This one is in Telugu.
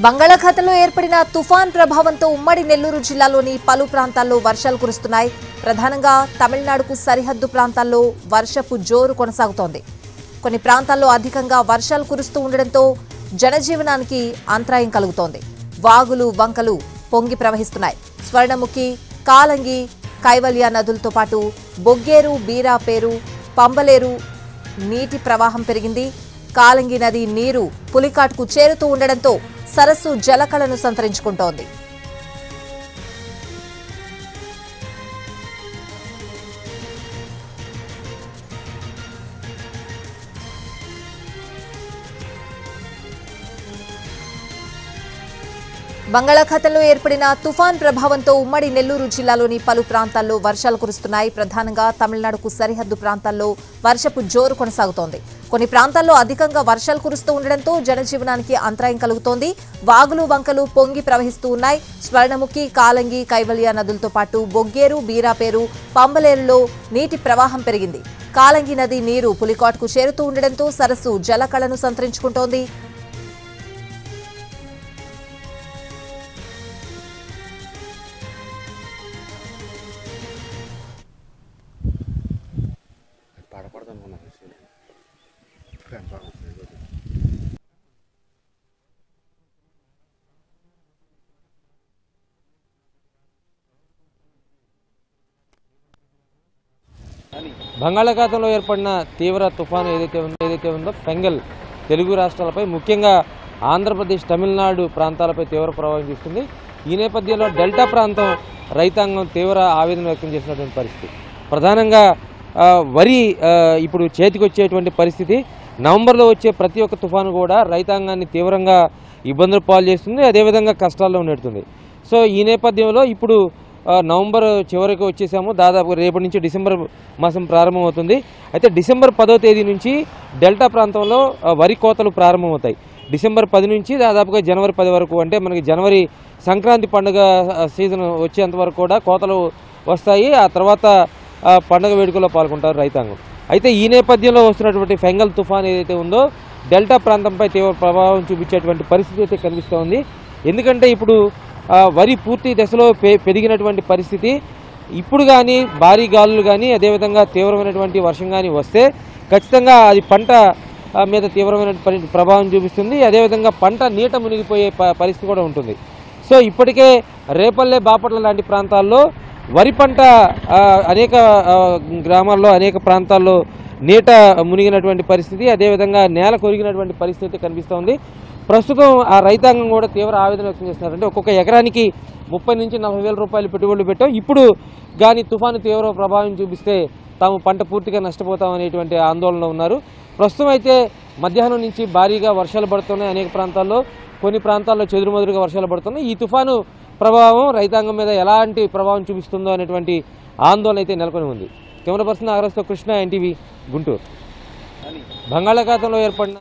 బంగాళాఖాతంలో ఏర్పడిన తుఫాన్ ప్రభావంతో ఉమ్మడి నెల్లూరు జిల్లాలోని పలు ప్రాంతాల్లో వర్షాలు కురుస్తున్నాయి. ప్రధానంగా తమిళనాడుకు సరిహద్దు ప్రాంతాల్లో వర్షపు జోరు కొనసాగుతోంది. కొన్ని ప్రాంతాల్లో అధికంగా వర్షాలు కురుస్తూ ఉండడంతో జనజీవనానికి అంతరాయం కలుగుతోంది. వాగులు వంకలు పొంగి ప్రవహిస్తున్నాయి. స్వర్ణముఖి, కాలంగి, కైవల్య నదులతో పాటు బొగ్గేరు, బీరాపేరు, పంబలేరు నీటి ప్రవాహం పెరిగింది. కాలంగి నది నీరు పులికాట్కు చేరుతూ ఉండడంతో సరస్సు జలకళను సంతరించుకుంటోంది. బంగాళాఖాతంలో ఏర్పడిన తుఫాన్ ప్రభావంతో ఉమ్మడి నెల్లూరు జిల్లాలోని పలు ప్రాంతాల్లో వర్షాలు కురుస్తున్నాయి. ప్రధానంగా తమిళనాడుకు సరిహద్దు ప్రాంతాల్లో వర్షపు జోరు కొనసాగుతోంది. కొన్ని ప్రాంతాల్లో అధికంగా వర్షాలు కురుస్తూ ఉండడంతో జనజీవనానికి అంతరాయం కలుగుతోంది. వాగులు వంకలు పొంగి ప్రవహిస్తూ ఉన్నాయి. స్వర్ణముఖి, కాలంగి, కైవల్య నదులతో పాటు బొగ్గేరు, బీరాపేరు, పంబలేరులో నీటి ప్రవాహం పెరిగింది. కాలంగి నది నీరు పులికాట్కు చేరుతూ ఉండడంతో సరస్సు జలకళను సంతరించుకుంటోంది. బంగాళాఖాతంలో ఏర్పడిన తీవ్ర తుఫాను ఏదైతే ఉందో ఫెంగల్ తెలుగు రాష్ట్రాలపై, ముఖ్యంగా ఆంధ్రప్రదేశ్, తమిళనాడు ప్రాంతాలపై తీవ్ర ప్రభావం చూస్తుంది. ఈ నేపథ్యంలో డెల్టా ప్రాంతం రైతాంగం తీవ్ర ఆవేదన వ్యక్తం చేసినటువంటి పరిస్థితి. ప్రధానంగా వరి ఇప్పుడు చేతికి వచ్చేటువంటి పరిస్థితి. నవంబర్లో వచ్చే ప్రతి ఒక్క తుఫాను కూడా రైతాంగాన్ని తీవ్రంగా ఇబ్బందులు పాలు చేస్తుంది, అదేవిధంగా కష్టాల్లో నెడుతుంది. సో ఈ నేపథ్యంలో ఇప్పుడు నవంబర్ చివరికి వచ్చేసాము. దాదాపు రేపటి నుంచి డిసెంబర్ మాసం ప్రారంభమవుతుంది. అయితే డిసెంబర్ 10వ తేదీ నుంచి డెల్టా ప్రాంతంలో వరి కోతలు ప్రారంభమవుతాయి. డిసెంబర్ 10 నుంచి దాదాపుగా జనవరి 10 వరకు, అంటే మనకి జనవరి సంక్రాంతి పండుగ సీజన్ వచ్చేంత వరకు కూడా కోతలు వస్తాయి. ఆ తర్వాత పండుగ వేడుకల్లో పాల్గొంటారు రైతాంగం. అయితే ఈ నేపథ్యంలో వస్తున్నటువంటి ఫెంగల్ తుఫాన్ ఏదైతే ఉందో డెల్టా ప్రాంతంపై తీవ్ర ప్రభావం చూపించేటువంటి పరిస్థితి అయితే కనిపిస్తోంది. ఎందుకంటే ఇప్పుడు వరి పూర్తి దశలో పెరిగినటువంటి పరిస్థితి. ఇప్పుడు కానీ భారీ గాలులు కానీ, అదేవిధంగా తీవ్రమైనటువంటి వర్షం కానీ వస్తే ఖచ్చితంగా అది పంట మీద తీవ్రమైన ప్రభావం చూపిస్తుంది. అదేవిధంగా పంట నీట మునిగిపోయే పరిస్థితి కూడా ఉంటుంది. సో ఇప్పటికే రేపల్లె, బాపట్ల లాంటి ప్రాంతాల్లో వరి పంట అనేక గ్రామాల్లో, అనేక ప్రాంతాల్లో నీట మునిగినటువంటి పరిస్థితి, అదేవిధంగా నేల కొరిగినటువంటి పరిస్థితి కనిపిస్తోంది. ప్రస్తుతం ఆ రైతాంగం కూడా తీవ్ర ఆవేదన వ్యక్తం చేస్తున్నారు. అంటే ఒక్కొక్క ఎకరానికి 30 నుంచి 40 వేల రూపాయలు పెట్టుబడులు పెట్టాం, ఇప్పుడు కానీ తుఫాను తీవ్ర ప్రభావం చూపిస్తే తాము పంట పూర్తిగా నష్టపోతామనేటువంటి ఆందోళనలో ఉన్నారు. ప్రస్తుతం అయితే మధ్యాహ్నం నుంచి భారీగా వర్షాలు పడుతున్నాయి అనేక ప్రాంతాల్లో. కొన్ని ప్రాంతాల్లో చెదురుమదురుగా వర్షాలు పడుతున్నాయి. ఈ తుఫాను ప్రభావం రైతాంగం మీద ఎలాంటి ప్రభావం చూపిస్తుందో అనేటువంటి ఆందోళన అయితే నెలకొని ఉంది. కెమెరా పర్సన్ నాగరాజ్తో కృష్ణ, ఎన్టీవీ, గుంటూరు. బంగాళాఖాతంలో ఏర్పడిన